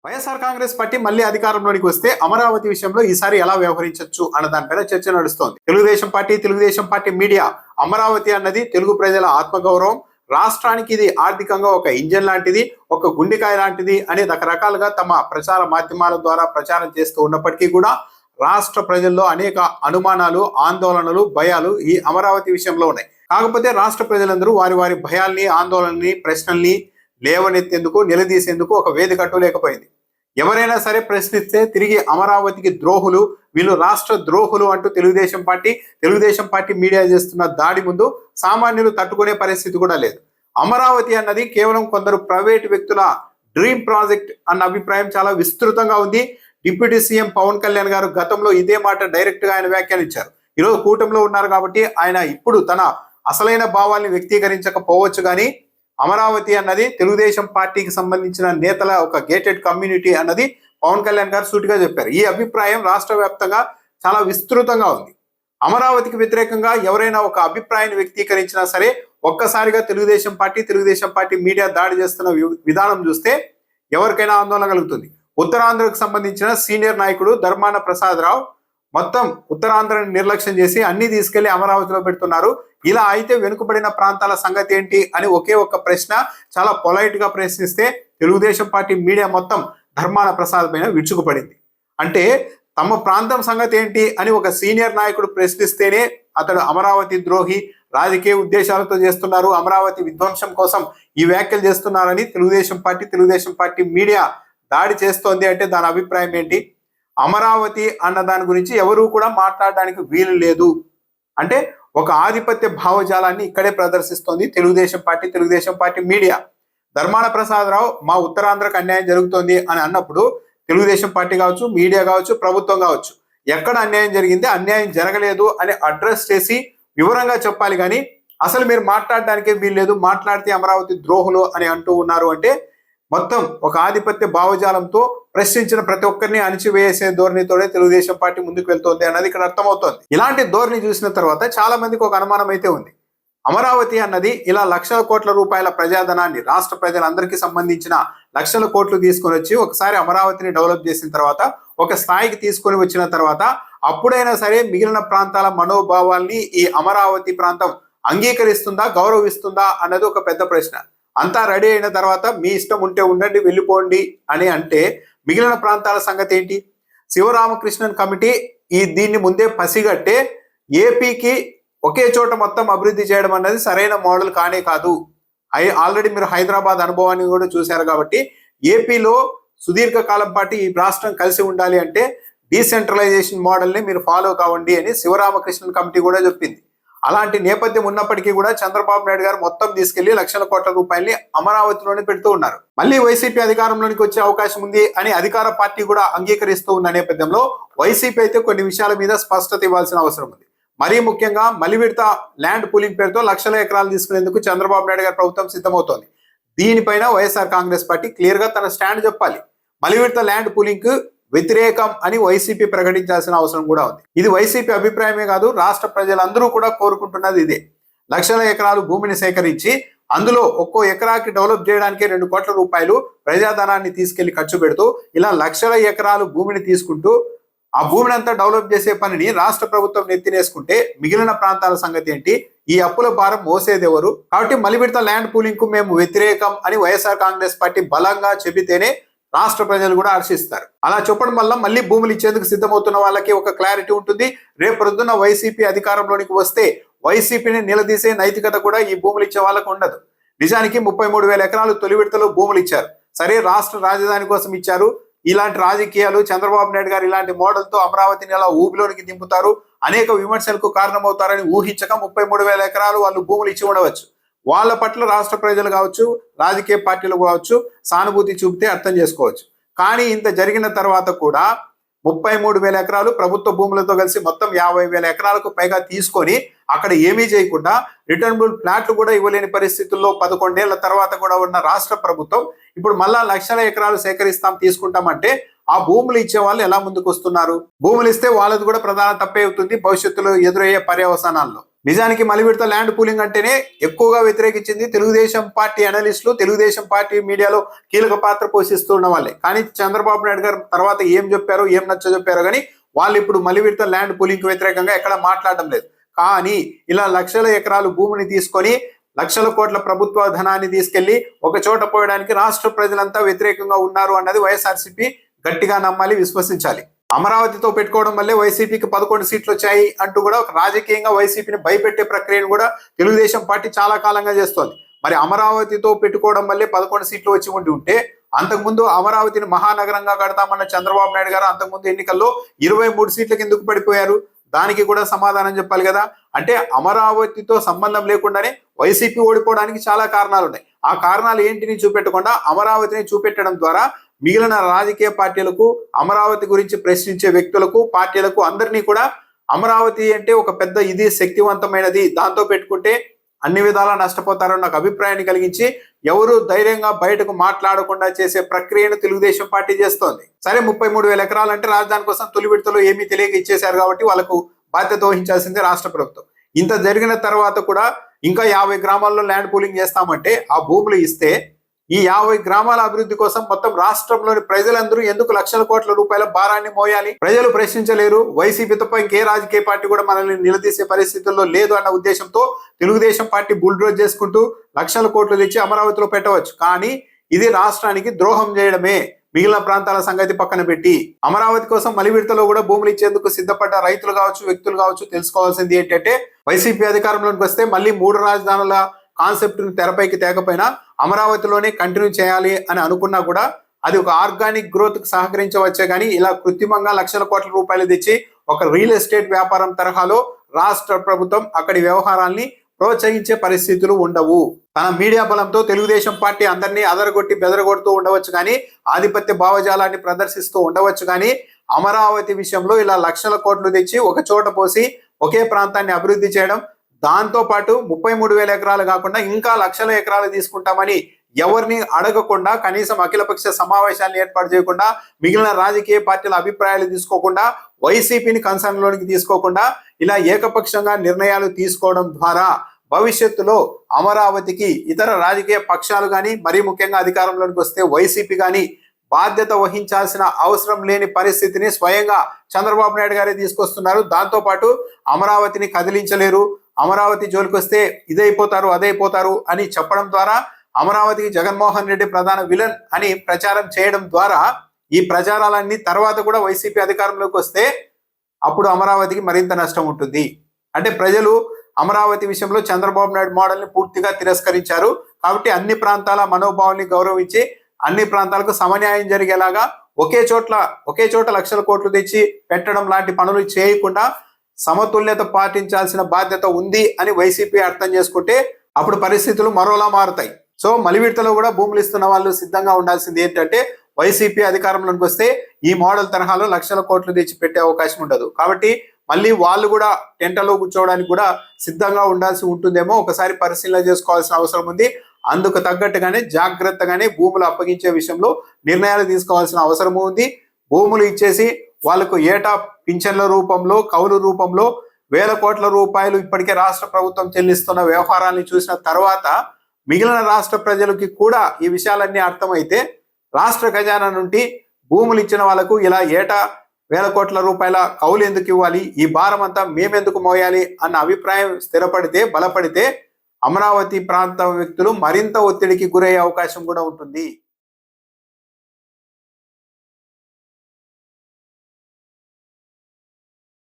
YSR Congress party మళ్ళీ అధికారంలోనికి వస్తే అమరావతి విషయంలో ఈసారి ఎలా వ్యవహరించవచ్చు అన్న దానిపైన చర్చ నడుస్తోంది. తెలుగుదేశం పార్టీ మీడియా అమరావతి అన్నది తెలుగు ప్రజల ఆత్మగౌరవం, రాష్ట్రానికి ఇది ఆర్థికంగా ఒక ఇంజన్ లాంటిది, ఒక గుండెకాయ లాంటిది అని రకరకాలుగా తమ ప్రచార మాధ్యమాల ద్వారా ప్రచారం చేస్తూ ఉన్నప్పటికీ కూడా రాష్ట్ర ప్రజల్లో అనేక అనుమానాలు, ఆందోళనలు, భయాలు ఈ అమరావతి విషయంలో ఉన్నాయి. కాకపోతే రాష్ట్ర ప్రజలందరూ వారి వారి భయాల్ని, ఆందోళనల్ని, ప్రశ్నల్ని లేవనెత్తేందుకు, నిలదీసేందుకు ఒక వేదిక లేకపోయింది. ఎవరైనా సరే ప్రశ్నిస్తే తిరిగి అమరావతికి ద్రోహులు, వీళ్ళు రాష్ట్ర ద్రోహులు అంటూ తెలుగుదేశం పార్టీ మీడియా చేస్తున్న దాడి ముందు సామాన్యులు తట్టుకునే పరిస్థితి కూడా లేదు. అమరావతి అన్నది కేవలం కొందరు ప్రైవేటు వ్యక్తుల డ్రీమ్ ప్రాజెక్ట్ అన్న అభిప్రాయం చాలా విస్తృతంగా ఉంది. డిప్యూటీ సీఎం పవన్ కళ్యాణ్ గారు గతంలో ఇదే మాట డైరెక్ట్ గా ఆయన వ్యాఖ్యానించారు. ఈరోజు కూటమిలో ఉన్నారు కాబట్టి ఆయన ఇప్పుడు తన అసలైన భావాల్ని వ్యక్తీకరించకపోవచ్చు, కానీ అమరావతి అన్నది తెలుగుదేశం పార్టీకి సంబంధించిన నేతల ఒక గేటెడ్ కమ్యూనిటీ అన్నది పవన్ కళ్యాణ్ గారు సూటిగా చెప్పారు. ఈ అభిప్రాయం రాష్ట్ర వ్యాప్తంగా చాలా విస్తృతంగా ఉంది. అమరావతికి వ్యతిరేకంగా ఎవరైనా ఒక అభిప్రాయాన్ని వ్యక్తీకరించినా సరే ఒక్కసారిగా తెలుగుదేశం పార్టీ మీడియా దాడి చేస్తున్న విధానం చూస్తే ఎవరికైనా ఆందోళన కలుగుతుంది. ఉత్తరాంధ్రకు సంబంధించిన సీనియర్ నాయకుడు ధర్మాన ప్రసాదరావు మొత్తం ఉత్తరాంధ్రని నిర్లక్ష్యం చేసి అన్ని తీసుకెళ్లి అమరావతిలో పెడుతున్నారు. ఇలా అయితే వెనుకబడిన ప్రాంతాల సంగతి ఏంటి అని ఒకే ఒక్క ప్రశ్న చాలా పొలైట్ గా ప్రశ్నిస్తే తెలుగుదేశం పార్టీ మీడియా మొత్తం ధర్మాన ప్రసాద్ పైన విరుచుకుపడింది. అంటే తమ ప్రాంతం సంగతి ఏంటి అని ఒక సీనియర్ నాయకుడు ప్రశ్నిస్తేనే అతడు అమరావతి ద్రోహి, రాజకీయ ఉద్దేశాలతో చేస్తున్నారు, అమరావతి విధ్వంసం కోసం ఈ వ్యాఖ్యలు చేస్తున్నారని తెలుగుదేశం పార్టీ మీడియా దాడి చేస్తోంది. అంటే దాని అభిప్రాయం ఏంటి? అమరావతి అన్న దాని గురించి ఎవరూ కూడా మాట్లాడడానికి వీలు లేదు. అంటే ఒక ఆధిపత్య భావజాలాన్ని ఇక్కడే ప్రదర్శిస్తోంది తెలుగుదేశం పార్టీ మీడియా. ధర్మాన ప్రసాదరావు మా ఉత్తరాంధ్రకు అన్యాయం జరుగుతోంది అని అన్నప్పుడు తెలుగుదేశం పార్టీ కావచ్చు, మీడియా కావచ్చు, ప్రభుత్వం కావచ్చు, ఎక్కడ అన్యాయం జరిగింది, అన్యాయం జరగలేదు అని అడ్రస్ చేసి వివరంగా చెప్పాలి. కానీ అసలు మీరు మాట్లాడడానికే వీల్లేదు, మాట్లాడితే అమరావతి ద్రోహులు అని అంటూ ఉన్నారు అంటే మొత్తం ఒక ఆధిపత్య భావజాలంతో ప్రశ్నించిన ప్రతి ఒక్కరిని అణిచివేసే ధోరణితోనే తెలుగుదేశం పార్టీ ముందుకు వెళ్తోంది అన్నది ఇక్కడ అర్థమవుతోంది. ఇలాంటి ధోరణి చూసిన తర్వాత చాలా మందికి ఒక అనుమానం అయితే ఉంది. అమరావతి అన్నది ఇలా లక్షల కోట్ల రూపాయల ప్రజాధనాన్ని, రాష్ట్ర ప్రజలందరికీ సంబంధించిన లక్షల కోట్లు తీసుకొని వచ్చి ఒకసారి అమరావతిని డెవలప్ చేసిన తర్వాత, ఒక స్థాయికి తీసుకొని వచ్చిన తర్వాత అప్పుడైనా సరే మిగిలిన ప్రాంతాల మనోభావాల్ని ఈ అమరావతి ప్రాంతం అంగీకరిస్తుందా, గౌరవిస్తుందా అన్నది ఒక పెద్ద ప్రశ్న. అంతా రెడీ అయిన తర్వాత మీ ఇష్టం ఉంటే ఉండండి, వెళ్ళిపోండి అని అంటే మిగిలిన ప్రాంతాల సంగతి ఏంటి? శివరామకృష్ణన్ కమిటీ దీన్ని ముందే పసిగట్టే ఏపీకి ఒకే చోట మొత్తం అభివృద్ధి చేయడం అన్నది సరైన మోడల్ కానే కాదు. ఆల్రెడీ మీరు హైదరాబాద్ అనుభవాన్ని కూడా చూశారు కాబట్టి ఏపీలో సుదీర్ఘకాలం పాటు ఈ రాష్ట్రం కలిసి ఉండాలి అంటే డీసెంట్రలైజేషన్ మోడల్ని మీరు ఫాలో కావండి అని శివరామకృష్ణన్ కమిటీ కూడా చెప్పింది. అలాంటి నేపథ్యం ఉన్నప్పటికీ కూడా చంద్రబాబు నాయుడు గారు మొత్తం తీసుకెళ్లి లక్షల కోట్ల రూపాయల్ని అమరావతిలోనే పెడుతూ ఉన్నారు. మళ్ళీ వైసీపీ అధికారంలోనికి వచ్చే అవకాశం ఉంది అని అధికార పార్టీ కూడా అంగీకరిస్తూ ఉన్న నేపథ్యంలో వైసీపీ అయితే కొన్ని విషయాల మీద స్పష్టత ఇవ్వాల్సిన అవసరం ఉంది. మరీ ముఖ్యంగా మలివిడత ల్యాండ్ పూలింగ్ పేరుతో లక్షల ఎకరాలు తీసుకునేందుకు చంద్రబాబు నాయుడు గారి ప్రభుత్వం సిద్ధమవుతోంది. దీనిపైన వైఎస్ఆర్ కాంగ్రెస్ పార్టీ క్లియర్ గా తన స్టాండ్ చెప్పాలి. మలివిడత ల్యాండ్ పూలింగ్ వ్యతిరేకం అని వైసీపీ ప్రకటించాల్సిన అవసరం కూడా ఉంది. ఇది వైసీపీ అభిప్రాయమే కాదు, రాష్ట్ర ప్రజలందరూ కూడా కోరుకుంటున్నది ఇదే. లక్షల ఎకరాలు భూమిని సేకరించి అందులో ఒక్కో ఎకరాకి డెవలప్ చేయడానికి 2 కోట్ల రూపాయలు ప్రజాధనాన్ని తీసుకెళ్లి ఖర్చు పెడుతూ ఇలా లక్షల ఎకరాలు భూమిని తీసుకుంటూ ఆ భూమిని అంతా డెవలప్ చేసే పనిని రాష్ట్ర ప్రభుత్వం నెత్తినేసుకుంటే మిగిలిన ప్రాంతాల సంగతి ఏంటి? ఈ అప్పుల భారం మోసేది ఎవరు? కాబట్టి మలివిడత ల్యాండ్ పూలింగ్ కు మేము వ్యతిరేకం అని వైఎస్ఆర్ కాంగ్రెస్ పార్టీ బలంగా చెబితేనే రాష్ట్ర ప్రజలు కూడా హర్షిస్తారు. అలా చెప్పడం వల్ల మళ్ళీ భూములు ఇచ్చేందుకు సిద్ధమవుతున్న వాళ్ళకి ఒక క్లారిటీ ఉంటుంది. రేపొద్దున వైసీపీ అధికారంలోనికి వస్తే వైసీపీని నిలదీసే నైతికత కూడా ఈ భూములు ఇచ్చే వాళ్ళకు ఉండదు. నిజానికి 33,000 ఎకరాలు తొలి విడతలో భూములు ఇచ్చారు. సరే, రాష్ట్ర రాజధాని కోసం ఇచ్చారు. ఇలాంటి రాజకీయాలు, చంద్రబాబు నాయుడు గారు ఇలాంటి మోడల్తో అమరావతిని ఎలా ఊబిలోనికి దింపుతారు, అనేక విమర్శలకు కారణమవుతారని ఊహించక 33,000 ఎకరాలు వాళ్ళు భూములు ఇచ్చి ఉండవచ్చు. వాళ్ళ పట్ల రాష్ట్ర ప్రజలు కావచ్చు, రాజకీయ పార్టీలు కావచ్చు సానుభూతి చూపితే అర్థం చేసుకోవచ్చు. కానీ ఇంత జరిగిన తర్వాత కూడా 33,000 ఎకరాలు ప్రభుత్వ భూములతో కలిసి మొత్తం 50,000 ఎకరాలకు పైగా తీసుకొని అక్కడ ఏమీ చేయకుండా రిటర్నబుల్ ఫ్లాట్లు కూడా ఇవ్వలేని పరిస్థితుల్లో 11 ఏళ్ల తర్వాత కూడా ఉన్న రాష్ట్ర ప్రభుత్వం ఇప్పుడు మళ్ళా లక్షల ఎకరాలు సేకరిస్తాం, తీసుకుంటామంటే ఆ భూములు ఇచ్చే వాళ్ళు ఎలా ముందుకు వస్తున్నారు? భూములు ఇస్తే వాళ్ళది కూడా ప్రధాన తప్పే అవుతుంది భవిష్యత్తులో ఎదురయ్యే పర్యవసానాల్లో. నిజానికి మలి విడత ల్యాండ్ పూలింగ్ అంటేనే ఎక్కువగా వ్యతిరేకించింది తెలుగుదేశం పార్టీ అనలిస్టులు, తెలుగుదేశం పార్టీ మీడియాలో కీలక పాత్ర పోషిస్తున్న వాళ్ళే. కానీ చంద్రబాబు నాయుడు గారు తర్వాత ఏం చెప్పారో ఏం నచ్చ చెప్పారో కానీ వాళ్ళు ఇప్పుడు మలి విడత ల్యాండ్ పూలింగ్ కు వ్యతిరేకంగా ఎక్కడ మాట్లాడడం లేదు. కానీ ఇలా లక్షల ఎకరాలు భూమిని తీసుకొని లక్షల కోట్ల ప్రభుత్వ ధనాన్ని తీసుకెళ్లి ఒక చోట పోయడానికి రాష్ట్ర ప్రజలంతా వ్యతిరేకంగా ఉన్నారు అన్నది వైఎస్ఆర్సీపీ గట్టిగా నమ్మాలి, విశ్వసించాలి. అమరావతితో పెట్టుకోవడం వల్లే వైసీపీకి 11 సీట్లు వచ్చాయి అంటూ కూడా ఒక రాజకీయంగా వైసీపీని భయపెట్టే ప్రక్రియను కూడా తెలుగుదేశం పార్టీ చాలా కాలంగా చేస్తోంది. మరి అమరావతితో పెట్టుకోవడం వల్లే 11 సీట్లు వచ్చి ఉంటే అంతకుముందు అమరావతిని మహానగరంగా కడతామన్న చంద్రబాబు నాయుడు గారు అంతకుముందు ఎన్నికల్లో 23 సీట్లకు ఎందుకు పడిపోయారు? దానికి కూడా సమాధానం చెప్పాలి కదా. అంటే అమరావతితో సంబంధం లేకుండానే వైసీపీ ఓడిపోవడానికి చాలా కారణాలు ఉన్నాయి. ఆ కారణాలు ఏంటిని చూపెట్టకుండా అమరావతిని చూపెట్టడం ద్వారా మిగిలిన రాజకీయ పార్టీలకు, అమరావతి గురించి ప్రశ్నించే వ్యక్తులకు, పార్టీలకు అందరినీ కూడా అమరావతి అంటే ఒక పెద్ద ఇది శక్తివంతమైనది, దాంతో పెట్టుకుంటే అన్ని విధాలా నష్టపోతారని నాకు అభిప్రాయాన్ని కలిగించి ఎవరు ధైర్యంగా బయటకు మాట్లాడకుండా చేసే ప్రక్రియను తెలుగుదేశం పార్టీ చేస్తోంది. సరే 33,000 ఎకరాలు అంటే రాజధాని కోసం తొలి విడతలో ఏమీ తెలియక ఇచ్చేశారు కాబట్టి వాళ్ళకు బాధ్యత వహించాల్సిందే రాష్ట్ర ప్రభుత్వం. ఇంత జరిగిన తర్వాత కూడా ఇంకా 50 గ్రామాల్లో ల్యాండ్ పూలింగ్ చేస్తామంటే ఆ భూములు ఇస్తే ఈ 50 గ్రామాల అభివృద్ధి కోసం మొత్తం రాష్ట్రంలోని ప్రజలందరూ ఎందుకు లక్షల కోట్ల రూపాయల భారాన్ని మోయాలి? ప్రజలు ప్రశ్నించలేరు. వైసీపీ తప్ప ఇంకే రాజకీయ పార్టీ కూడా మనల్ని నిలదీసే పరిస్థితుల్లో లేదు అన్న ఉద్దేశంతో తెలుగుదేశం పార్టీ బుల్డ్రోజ్ చేసుకుంటూ లక్షల కోట్లు తెచ్చి అమరావతిలో పెట్టవచ్చు. కానీ ఇది రాష్ట్రానికి ద్రోహం చేయడమే. మిగిలిన ప్రాంతాల సంగతి పక్కన పెట్టి అమరావతి కోసం మలి విడతలో కూడా భూములు ఇచ్చేందుకు సిద్ధపడ్డ రైతులు కావచ్చు, వ్యక్తులు కావచ్చు తెలుసుకోవాల్సింది ఏంటంటే వైసీపీ అధికారంలోకి వస్తే మళ్ళీ 3 రాజధానుల కాన్సెప్ట్ ని తెరపైకి తేకపోయినా అమరావతిలోనే కంటిన్యూ చేయాలి అని అనుకున్నా కూడా అది ఒక ఆర్గానిక్ గ్రోత్ కు సహకరించవచ్చే కానీ ఇలా కృత్రిమంగా లక్షల కోట్ల రూపాయలు తెచ్చి ఒక రియల్ ఎస్టేట్ వ్యాపారం తరహాలో రాష్ట్ర ప్రభుత్వం అక్కడి వ్యవహారాల్ని ప్రోత్సహించే పరిస్థితులు ఉండవు. తన మీడియా బలంతో తెలుగుదేశం పార్టీ అందరినీ అదరగొట్టి బెదరగొడుతూ ఉండవచ్చు కానీ, ఆధిపత్య భావజాలాన్ని ప్రదర్శిస్తూ ఉండవచ్చు కానీ, అమరావతి విషయంలో ఇలా లక్షల కోట్లు తెచ్చి ఒక చోట పోసి ఒకే ప్రాంతాన్ని అభివృద్ధి చేయడం, దాంతో పాటు 33,000 ఎకరాలు కాకుండా ఇంకా లక్షల ఎకరాలు తీసుకుంటామని ఎవరిని అడగకుండా, కనీసం అఖిలపక్ష సమావేశాలను ఏర్పాటు చేయకుండా, మిగిలిన రాజకీయ పార్టీల అభిప్రాయాలు తీసుకోకుండా, వైసీపీని కన్సర్న్ లోనికి తీసుకోకుండా ఇలా ఏకపక్షంగా నిర్ణయాలు తీసుకోవడం ద్వారా భవిష్యత్తులో అమరావతికి ఇతర రాజకీయ పక్షాలు కానీ, మరీ ముఖ్యంగా అధికారంలోకి వస్తే వైసీపీ కానీ బాధ్యత వహించాల్సిన అవసరం లేని పరిస్థితిని స్వయంగా చంద్రబాబు నాయుడు గారే తీసుకొస్తున్నారు. దాంతో పాటు అమరావతిని కదిలించలేరు, అమరావతి జోలికి వస్తే ఇదైపోతారు అదైపోతారు అని చెప్పడం ద్వారా అమరావతికి జగన్మోహన్ రెడ్డి ప్రధాన విలన్ అని ప్రచారం చేయడం ద్వారా ఈ ప్రచారాలన్నీ తర్వాత కూడా వైసీపీ అధికారంలోకి వస్తే అప్పుడు అమరావతికి మరింత నష్టం ఉంటుంది. అంటే ప్రజలు అమరావతి విషయంలో చంద్రబాబు నాయుడు మోడల్ని పూర్తిగా తిరస్కరించారు. కాబట్టి అన్ని ప్రాంతాల మనోభావాల్ని గౌరవించి అన్ని ప్రాంతాలకు సమన్యాయం జరిగేలాగా ఒకే చోట లక్షల కోట్లు తెచ్చి పెట్టడం లాంటి పనులు చేయకుండా సమతుల్యత పాటించాల్సిన బాధ్యత ఉంది అని వైసీపీ అర్థం చేసుకుంటే అప్పుడు పరిస్థితులు మరోలా మారుతాయి. సో మలి విడతలో కూడా భూములు ఇస్తున్న వాళ్ళు సిద్ధంగా ఉండాల్సింది ఏంటంటే వైసీపీ అధికారంలోకి వస్తే ఈ మోడల్ తరహాలో లక్షల కోట్లు తెచ్చి పెట్టే అవకాశం ఉండదు. కాబట్టి మళ్ళీ వాళ్ళు కూడా టెంటలో కూర్చోవడానికి కూడా సిద్ధంగా ఉండాల్సి ఉంటుందేమో ఒకసారి పరిశీలన చేసుకోవాల్సిన అవసరం ఉంది. అందుకు తగ్గట్టుగానే జాగ్రత్తగానే భూములు అప్పగించే విషయంలో నిర్ణయాలు తీసుకోవాల్సిన అవసరము ఉంది. భూములు ఇచ్చేసి వాళ్ళకు ఏటా పింఛన్ల రూపంలో, కౌలు రూపంలో వేల కోట్ల రూపాయలు ఇప్పటికే రాష్ట్ర ప్రభుత్వం చెల్లిస్తున్న వ్యవహారాన్ని చూసిన తర్వాత మిగిలిన రాష్ట్ర ప్రజలకి కూడా ఈ విషయాలన్నీ అర్థమైతే రాష్ట్ర ఖజానా నుండి భూములు ఇచ్చిన వాళ్ళకు ఇలా ఏటా వేల కోట్ల రూపాయల కౌలు ఎందుకు ఇవ్వాలి, ఈ భారం అంతా మేమెందుకు మోయాలి అన్న అభిప్రాయం స్థిరపడితే, బలపడితే అమరావతి ప్రాంత వ్యక్తులు మరింత ఒత్తిడికి గురయ్యే అవకాశం కూడా ఉంటుంది.